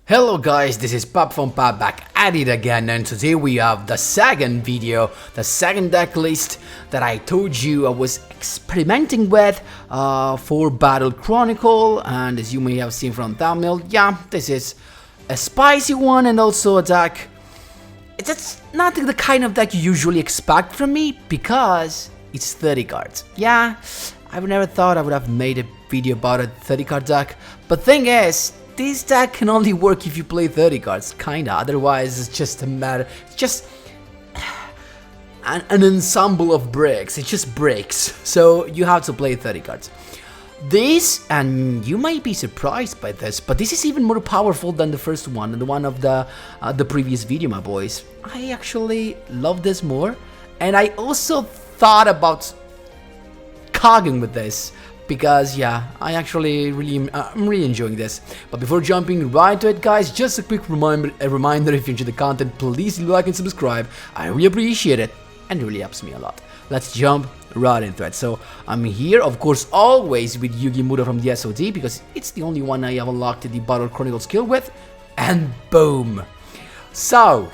Hello guys, this is Pop from Pop back at it again, and today we have the second video, the second deck list that I told you I was experimenting with for Battle Chronicle. And as you may have seen from thumbnail, yeah, this is a spicy one and also a deck. It's not the kind of deck you usually expect from me because it's 30 cards. Yeah, I would never thought I would have made a video about a 30 card deck, but thing is, this deck can only work if you play 30 cards, kinda, otherwise it's just a matter, it's just an ensemble of bricks, it just breaks, so you have to play 30 cards. This, and you might be surprised by this, but this is even more powerful than the first one, the one of the previous video, my boys. I actually love this more, and I also thought about cogging with this, because yeah, I'm really enjoying this. But before jumping right to it, guys, just a quick reminder, if you enjoy the content, please like and subscribe. I really appreciate it and it really helps me a lot. Let's jump right into it. So I'm here, of course, always with Yugioh from the SOD, because it's the only one I have unlocked the Battle Chronicle skill with, and boom. So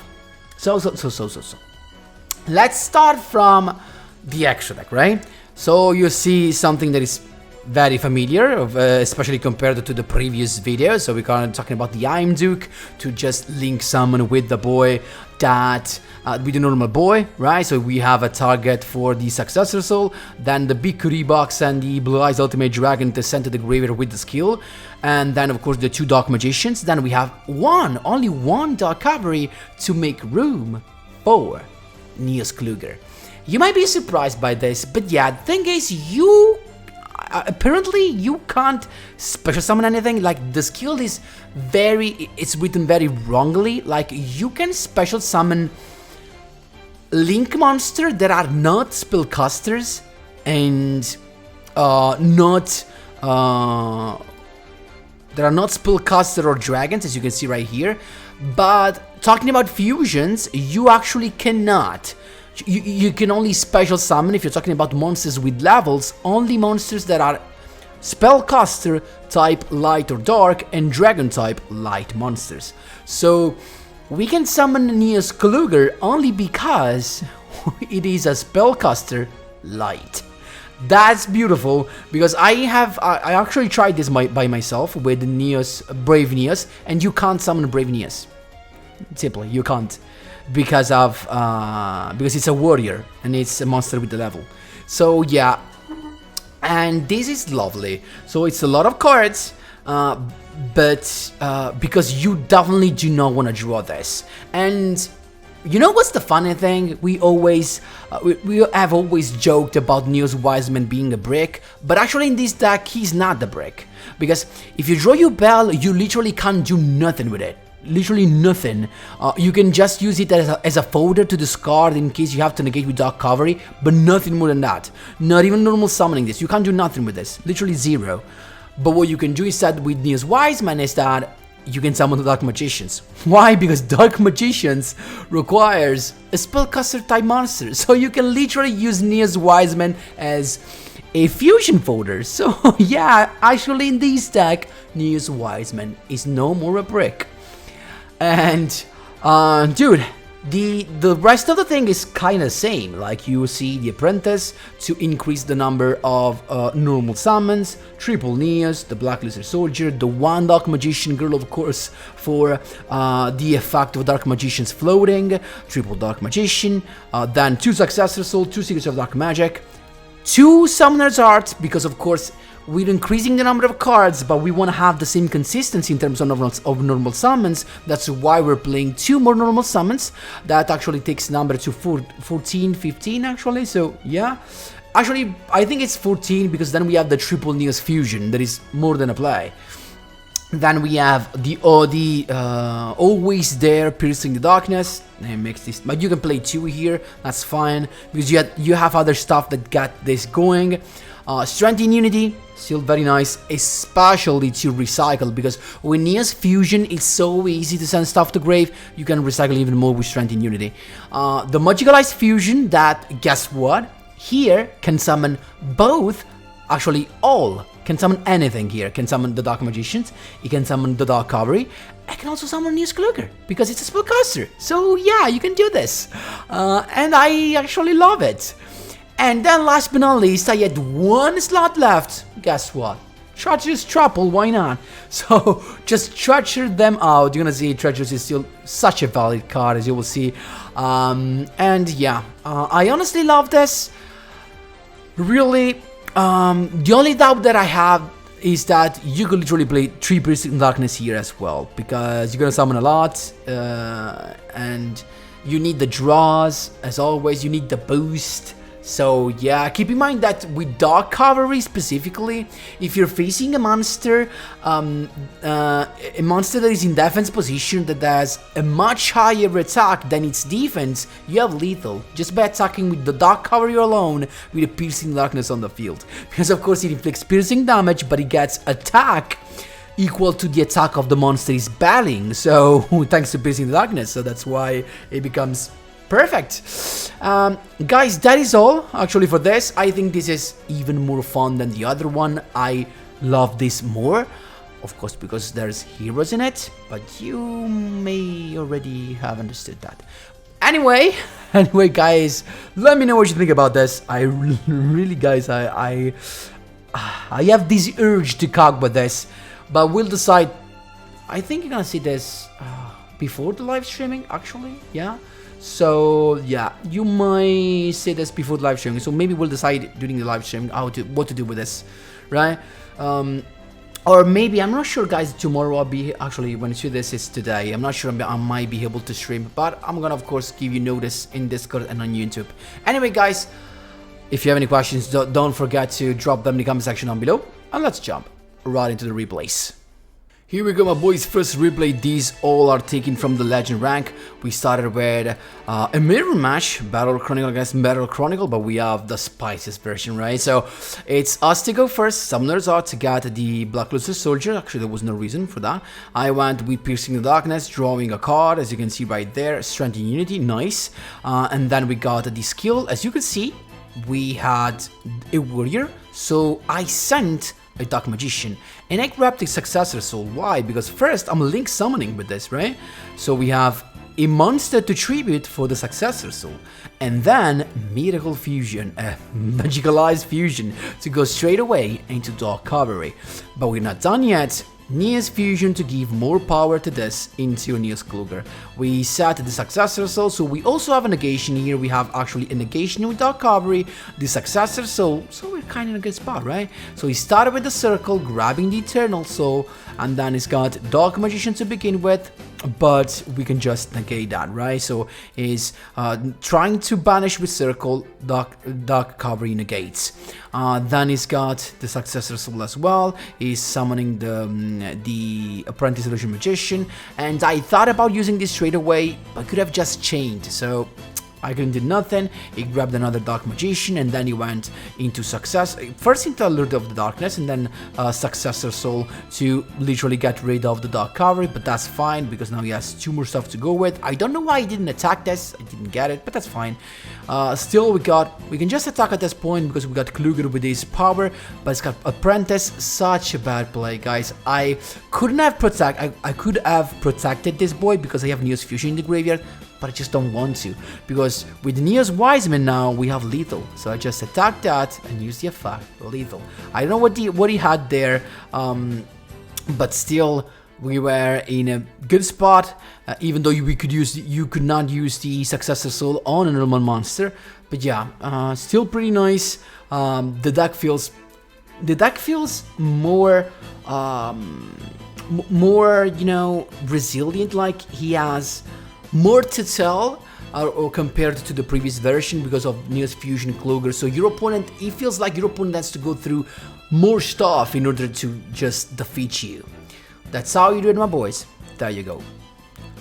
let's start from the extra deck, right? So you see something that is very familiar, especially compared to the previous video. So we're kind of talking about the I'm Duke to just link summon with the boy that with the normal boy, right? So we have a target for the Successor Soul, then the big Curie box and the Blue Eyes Ultimate Dragon to send to the graveyard with the skill, and then of course the two Dark Magicians. Then we have only one Dark Cavalry to make room for NEOS KLUGER. You might be surprised by this, but yeah, the thing is, apparently you can't special summon anything. Like, the skill is it's written very wrongly. Like, you can special summon link monster that are not spellcasters and that are not spellcaster or dragons, as you can see right here. But talking about fusions, you actually cannot. You can only special summon, if you're talking about monsters with levels, only monsters that are spellcaster type light or dark and dragon type light monsters. So we can summon NEOS KLUGER only because it is a spellcaster light. That's beautiful, because I actually tried this by myself with NEOS, Brave NEOS, and you can't summon Brave NEOS. Simply, you can't. Because it's a warrior and it's a monster with the level. So yeah, and this is lovely. So it's a lot of cards, but because you definitely do not want to draw this. And you know what's the funny thing? We have always joked about NEOS Wiseman being a brick, but actually in this deck he's not the brick, because if you draw your bell, you literally can't do nothing with it. Literally nothing. You can just use it as a folder to discard in case you have to negate with Dark Cavalry, but nothing more than that. Not even normal summoning this. You can't do nothing with this. Literally zero. But what you can do instead with NEOS Wiseman is that you can summon the Dark Magicians. Why? Because Dark Magicians requires a spellcaster type monster. So you can literally use NEOS Wiseman as a fusion folder. So yeah, actually in this deck, NEOS Wiseman is no more a brick. And dude, the rest of the thing is kind of same. Like, you see the Apprentice to increase the number of normal summons, triple NEOS, the Black Lizard Soldier, the one Dark Magician Girl, of course, for the effect of Dark Magicians floating, triple Dark Magician, then two Successor Soul, two Secrets of Dark Magic, two Summoner's Art, because of course we're increasing the number of cards, but we want to have the same consistency in terms of normal summons. That's why we're playing two more normal summons. That actually takes number to 14, 15 actually. So yeah, actually I think it's 14, because then we have the triple NEOS fusion that is more than a play. Then we have the always there, piercing the darkness. It makes this, but you can play two here. That's fine, because you have other stuff that got this going. Strength in Unity, still very nice, especially to recycle, because with NEOS Fusion it's so easy to send stuff to grave. You can recycle even more with Strength in Unity. The Magicalized Fusion, that, guess what? Here can summon both, actually all can summon anything here. Can summon the Dark Magicians, it can summon the Dark Cavalry, I can also summon NEOS KLUGER, because it's a spellcaster. So yeah, you can do this. And I actually love it. And then last but not least, I had one slot left. Guess what? Treacherous Trample, why not? So just treasure them out. You're gonna see Treacherous is still such a valid card, as you will see. And yeah, I honestly love this. Really, the only doubt that I have is that you could literally play 3 Piercing Darkness here as well, because you're gonna summon a lot, and you need the draws, as always, you need the boost. So yeah, keep in mind that with Dark Cavalry specifically, if you're facing a monster that is in defense position that has a much higher attack than its defense, you have lethal, just by attacking with the Dark Cavalry alone with a Piercing Darkness on the field. Because of course it inflicts piercing damage, but it gets attack equal to the attack of the monster is battling, so thanks to Piercing Darkness, so that's why it becomes perfect. Guys, that is all actually for this. I think this is even more fun than the other one. I love this more, of course, because there's heroes in it, but you may already have understood that. Anyway, guys, let me know what you think about this. I really, guys, I have this urge to cog with this, but we'll decide. I think you're gonna see this before the live streaming, actually, yeah. So yeah, you might see this before the live streaming, so maybe we'll decide during the live stream what to do with this, right? Or maybe, I'm not sure, guys, tomorrow I'll be, actually when I see this is today, I'm not sure I might be able to stream, but I'm gonna of course give you notice in Discord and on YouTube. Anyway, guys, if you have any questions, don't forget to drop them in the comment section down below, and let's jump right into the replays. Here we go, my boys. First replay, these all are taken from the legend rank. We started with a mirror match, Battle Chronicle against Battle Chronicle, but we have the spiciest version, right? So it's us to go first. Summoners are to get the Black Luster Soldier. Actually, there was no reason for that. I went with Piercing the Darkness, drawing a card, as you can see right there. Strength and Unity, nice. And then we got the skill. As you can see, we had a warrior, so I sent a Dark Magician, and I grabbed the Successor Soul. Why? Because first I'm link summoning with this, right? So we have a monster to tribute for the Successor Soul, and then Miracle Fusion, a magicalized fusion to go straight away into Dark Cavalry. But we're not done yet. NEOS Fusion to give more power to this into NEOS KLUGER. We set the Successor Soul, so we also have a negation here. We have actually a negation with Dark Cavalry, the Successor Soul, so we're kind of in a good spot, right? So he started with the circle, grabbing the Eternal Soul, and then he's got Dark Magician to begin with, but we can just negate that, right? So he's trying to banish with circle, Dark Cavalry negates. Then he's got the Successor Soul as well. He's summoning the Apprentice Illusion Magician, and I thought about using this straight away, but could have just chained, so I couldn't do nothing. He grabbed another Dark Magician, and then he went into first into Alert of the Darkness, and then Successor Soul to literally get rid of the Dark Cavalry, but that's fine, because now he has 2 more stuff to go with. I don't know why he didn't attack this, I didn't get it, but that's fine. Still, we can just attack at this point, because we got KLUGER with his power, but it's got Apprentice. Such a bad play, guys. I could have protected this boy, because I have NEOS Fusion in the graveyard, but I just don't want to, because with NEOS Wiseman now we have lethal, so I just attacked that and used the effect, lethal. I don't know what he had there, but still we were in a good spot, even though you could not use the Successor Soul on a normal monster, but yeah, still pretty nice. The deck feels more you know, resilient, like he has more to tell, or compared to the previous version, because of NEOS Fusion KLUGER. So your opponent, it feels like your opponent has to go through more stuff in order to just defeat you. That's how you do it, my boys. There you go.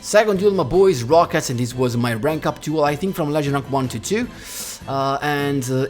Second duel, my boys, Rockets, and this was my rank up duel, I think, from Legend Rank 1 to 2.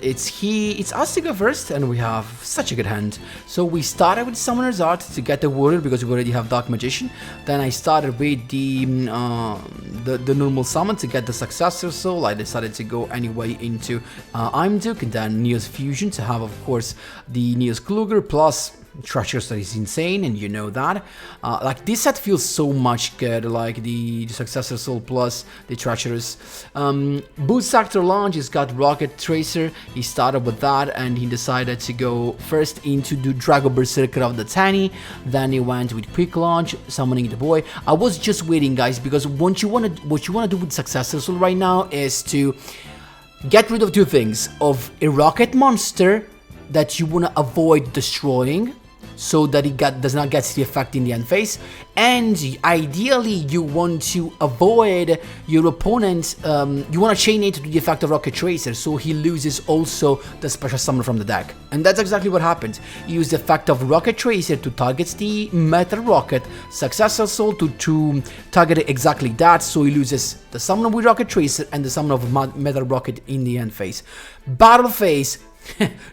It's us to go first, and we have such a good hand. So we started with Summoner's Art to get the Warrior, because we already have Dark Magician. Then I started with the normal summon to get the Successor Soul. I decided to go anyway into Imduk, and then NEOS Fusion to have, of course, the NEOS KLUGER plus Treasures that is insane, and you know that. Like, this set feels so much good, like the Successor Soul plus the Treacherous. Boost Sector Launch, he's got Rocket Tracer, he started with that, and he decided to go first into the Dragon Berserker of the Tanny, then he went with Quick Launch, summoning the boy. I was just waiting, guys, because what you wanna do with Successor Soul right now is to get rid of two things, of a rocket monster that you wanna avoid destroying, so that it does not get the effect in the end phase, and ideally you want to avoid your opponent, you want to chain it to the effect of Rocket Tracer, so he loses also the special summon from the deck. And that's exactly what happened. He used the effect of Rocket Tracer to target the Metal Rocket, Successor Soul to target exactly that, so he loses the summon with Rocket Tracer and the summon of Metal Rocket in the end phase. Battle phase,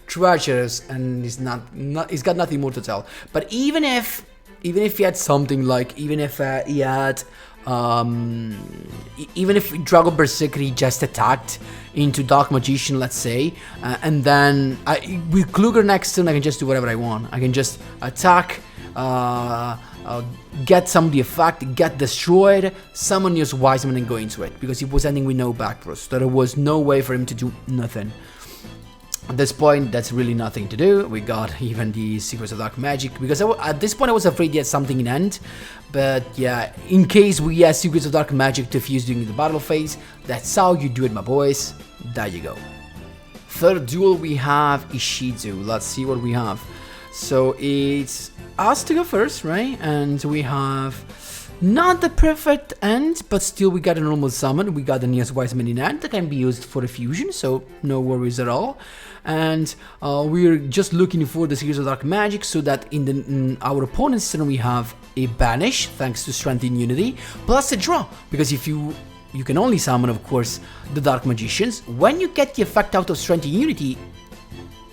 Treasures, and he's got nothing more to tell. But even if he had something like, even if Dragon Berserker just attacked into Dark Magician, let's say, and then with KLUGER next turn I can just do whatever I want. I can just attack, get some of the effect, get destroyed, summon NEOS Wiseman and go into it, because he was ending with no back throw, so there was no way for him to do nothing. At this point, that's really nothing to do. We got even the Secrets of Dark Magic, because at this point I was afraid he had something in hand. But yeah, in case we had Secrets of Dark Magic to fuse during the battle phase, that's how you do it, my boys. There you go. Third duel, we have Ishizu. Let's see what we have. So it's us to go first, right? And we have not the perfect end, but still we got a normal summon. We got the NEOS Wiseman in hand that can be used for a fusion, so no worries at all. And we're just looking for the Secrets of Dark Magic, so that in our opponent's turn we have a banish, thanks to Strength in Unity, plus a draw, because if you can only summon, of course, the Dark Magicians. When you get the effect out of Strength in Unity,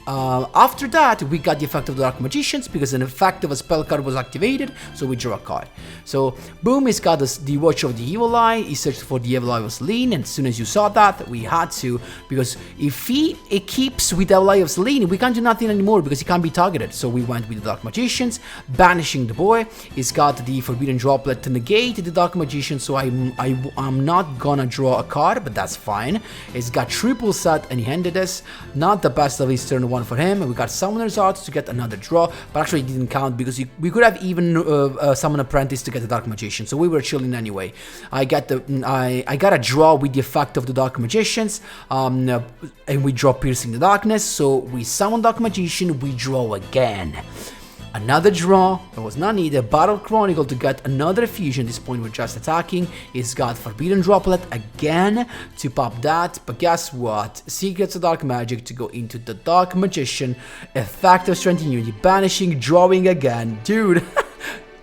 after that, we got the effect of the Dark Magicians, because an effect of a spell card was activated, so we draw a card. So, boom, he's got the Watch of the Evil Eye, he searched for the Evil Eye of Selene, and as soon as you saw that, we had to, because if it keeps with the Evil Eye of Selene, we can't do nothing anymore, because he can't be targeted. So we went with the Dark Magicians, banishing the boy. He's got the Forbidden Droplet to negate the Dark Magician, so I'm not gonna draw a card, but that's fine. He's got triple set, and he handed us, not the best of his turn one for him. We got Summoner's Arts to get another draw, but actually it didn't count, because we could have even Summon Apprentice to get the Dark Magician, so we were chilling anyway. I got a draw with the effect of the Dark Magicians, and we draw Piercing the Darkness, so we summon Dark Magician, we draw again. Another draw, that was not needed. Battle Chronicle to get another fusion. At this point we're just attacking. He's got Forbidden Droplet again to pop that, but guess what? Secrets of Dark Magic to go into the Dark Magician. Effect of Strength in Unity, banishing, drawing again. Dude,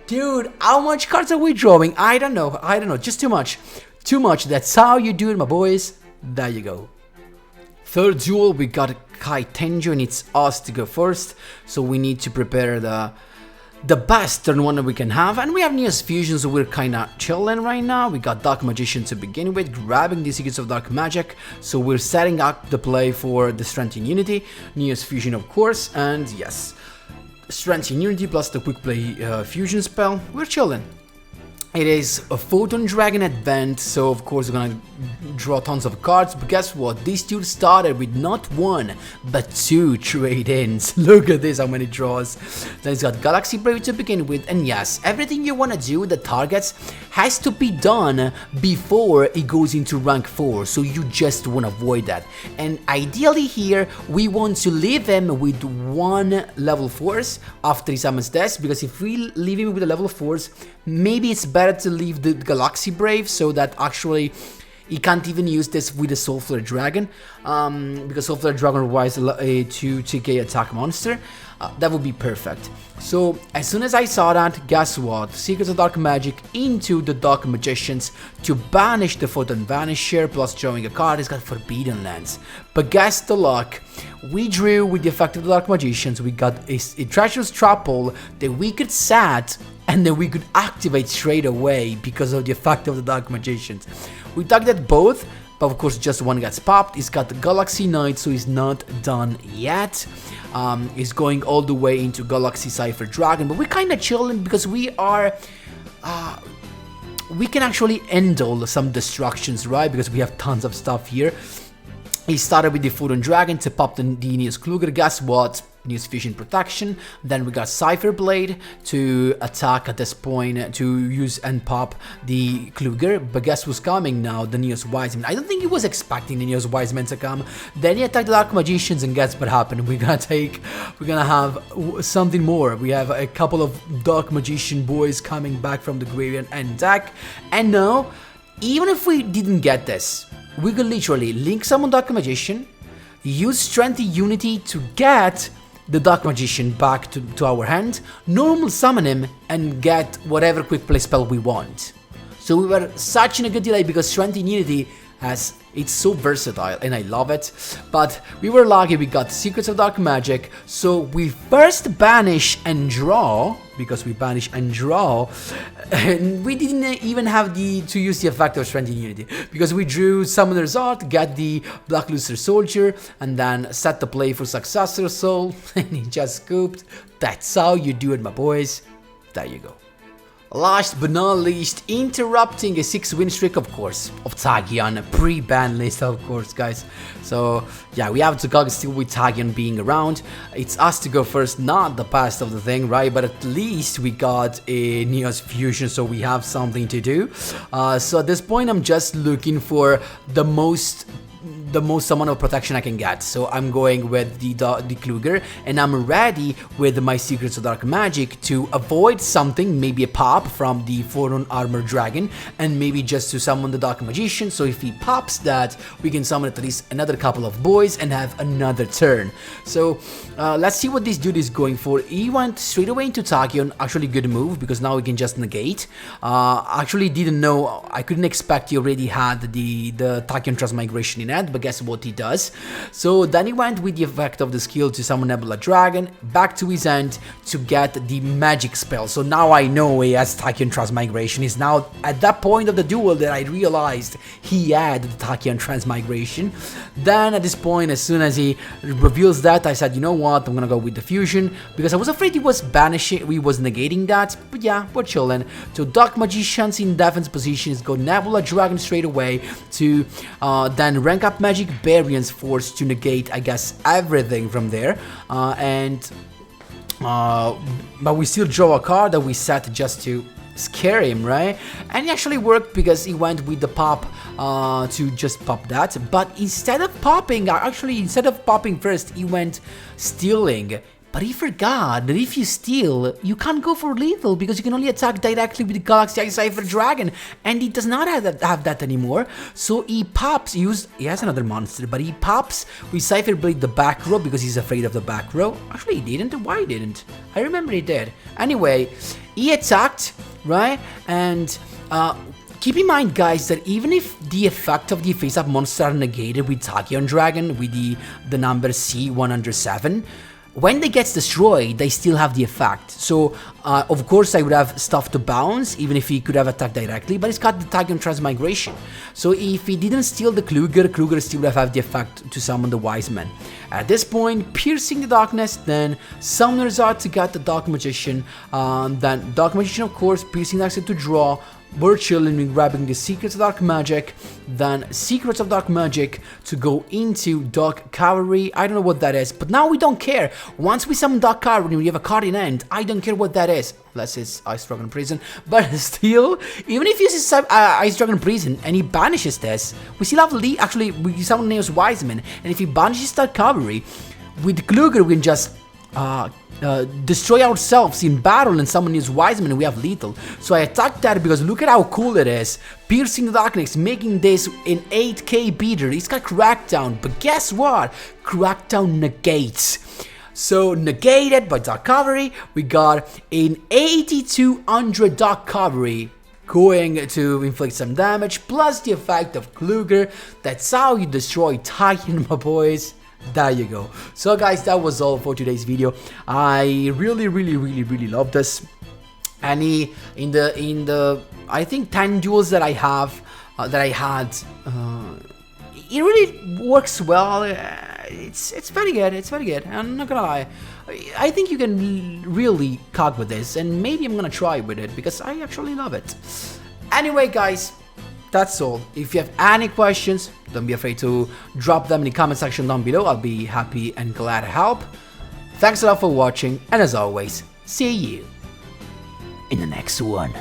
dude, how much cards are we drawing? I don't know, just too much. Too much, that's how you do it, my boys. There you go. Third duel, we got Kai Tenjo, and it's us to go first, so we need to prepare the best turn one that we can have, and we have NEOS Fusion, so we're kinda chilling right now. We got Dark Magician to begin with, grabbing the Secrets of Dark Magic, so we're setting up the play for the Strength in Unity, NEOS Fusion of course, and yes, Strength in Unity plus the Quick Play Fusion spell, we're chilling. It is a Photon Dragon event, so of course we're gonna draw tons of cards, but guess what? This dude started with not one, but two trade-ins. Look at this, how many draws. Then he's got Galaxy Brave to begin with, and yes, everything you wanna do with the targets has to be done before it goes into rank 4, so you just wanna avoid that. And ideally here, we want to leave him with one level 4s after he summons this, because if we leave him with a level 4s, maybe it's better to leave the Galaxy Brave, so that actually he can't even use this with the Soulflare Dragon, because Soulflare Dragon requires a 2 TK attack monster. That would be perfect. So as soon as I saw that, guess what? Secrets of Dark Magic into the Dark Magicians to banish the Photon Vanisher, plus drawing a card. He's got Forbidden Lands. But guess the luck. We drew with the effect of the Dark Magicians. We got a Treacherous Trap Hole that we could set, and then we could activate straight away because of the effect of the Dark Magicians. We targeted both but of course just one gets popped. He's got the Galaxy Knight, so he's not done yet. He's going all the way into Galaxy Cypher Dragon, but we're kind of chilling because we are... we can actually handle some destructions, right? Because we have tons of stuff here. He started with the Photon Dragon to pop the NEOS KLUGER. Guess what? NEOS Fusion Protection. Then we got Cypher Blade to attack at this point, to use and pop the KLUGER. But guess who's coming now? The NEOS Wiseman. I don't think he was expecting the NEOS Wiseman to come. Then he attacked the Dark Magicians, and guess what happened? We're gonna have something more. We have a couple of Dark Magician boys coming back from the graveyard and deck. And now, even if we didn't get this, we could literally link summon Dark Magician, use Strength Unity to get the Dark Magician back to our hand, normal summon him, and get whatever quick play spell we want. So we were such in a good delay because Strength Unity it's so versatile and I love it. But we were lucky we got Secrets of Dark Magic, so we first banish and draw, because we banish and draw, and we didn't even have to use the effect of Strength Unity, because we drew Summoner's Art, got the Black Luster Soldier, and then set the play for Successor Soul, and he just scooped. That's how you do it, my boys. There you go. Last but not least, interrupting a 6-win streak, of course, of Tachyon, pre-ban list, of course, guys. So, yeah, we have to go still with Tachyon being around. It's us to go first, not the past of the thing, right? But at least we got a NEOS Fusion, so we have something to do. So at this point, I'm just looking for the most amount of protection I can get. So I'm going with the KLUGER, and I'm ready with my Secrets of Dark Magic to avoid something, maybe a pop from the Photon Armor Dragon, and maybe just to summon the Dark Magician. So if he pops that, we can summon at least another couple of boys and have another turn. So let's see what this dude is going for. He went straight away into Tachyon. Actually good move, because now we can just negate. Actually didn't know, I couldn't expect he already had the Tachyon Transmigration in hand, but guess what he does? So then he went with the effect of the skill to summon Nebula Dragon, back to his end to get the magic spell. So now I know he has Tachyon Transmigration. He's now at that point of the duel that I realized he had the Tachyon Transmigration. Then at this point, as soon as he reveals that, I said, you know what, I'm gonna go with the fusion, because I was afraid he was banishing, he was negating that. But yeah, we're chilling. So Dark Magicians in defense positions, go Nebula Dragon straight away to then rank up Magic Variance Force to negate, I guess, everything from there. But we still draw a card that we set just to scare him, right? And it actually worked, because he went with the pop to just pop that. But instead of popping, instead of popping first, he went stealing. But he forgot that if you steal, you can't go for lethal, because you can only attack directly with the Galaxy Cypher Dragon, and he does not have that anymore. So he pops, he has another monster, but he pops with Cypher Blade the back row, because he's afraid of the back row. Actually, he didn't. Why he didn't? I remember he did. Anyway, he attacked, right? And keep in mind, guys, that even if the effect of the face-up monster are negated with Tachyon Dragon, with the number C107, when they get destroyed, they still have the effect. So, of course, I would have stuff to bounce, even if he could have attacked directly, but he's got the Tachyon Transmigration. So if he didn't steal the KLUGER still would have had the effect to summon the Wiseman. At this point, piercing the darkness, then Summoner's Art to get the Dark Magician, then Dark Magician, of course, piercing the darkness to draw. We're chilling and grabbing the Secrets of Dark Magic, then Secrets of Dark Magic to go into Dark Cavalry. I don't know what that is, but now we don't care. Once we summon Dark Cavalry, we have a card in hand. I don't care what that is, unless it's Ice Dragon Prison. But still, even if he uses Ice Dragon Prison and he banishes this, we still have we summon NEOS Wiseman, and if he banishes Dark Cavalry, with KLUGER we can just destroy ourselves in battle and summon his Wiseman, and we have lethal. So I attacked that because look at how cool it is. Piercing the darkness, making this an 8k beater. He's got Crackdown, but guess what? Crackdown negates. So negated by Dark Cavalry, we got an 8200 Dark Cavalry going to inflict some damage, plus the effect of KLUGER. That's how you destroy Tachyon, my boys. There you go. So guys, that was all for today's video. I really love this. And in the I think 10 duels that I have, that I had it really works well. It's very good. It's very good. I'm not gonna lie. I think you can really cog with this, and maybe I'm gonna try with it because I actually love it. Anyway, guys, that's all. If you have any questions, don't be afraid to drop them in the comment section down below. I'll be happy and glad to help. Thanks a lot for watching, and as always, see you in the next one.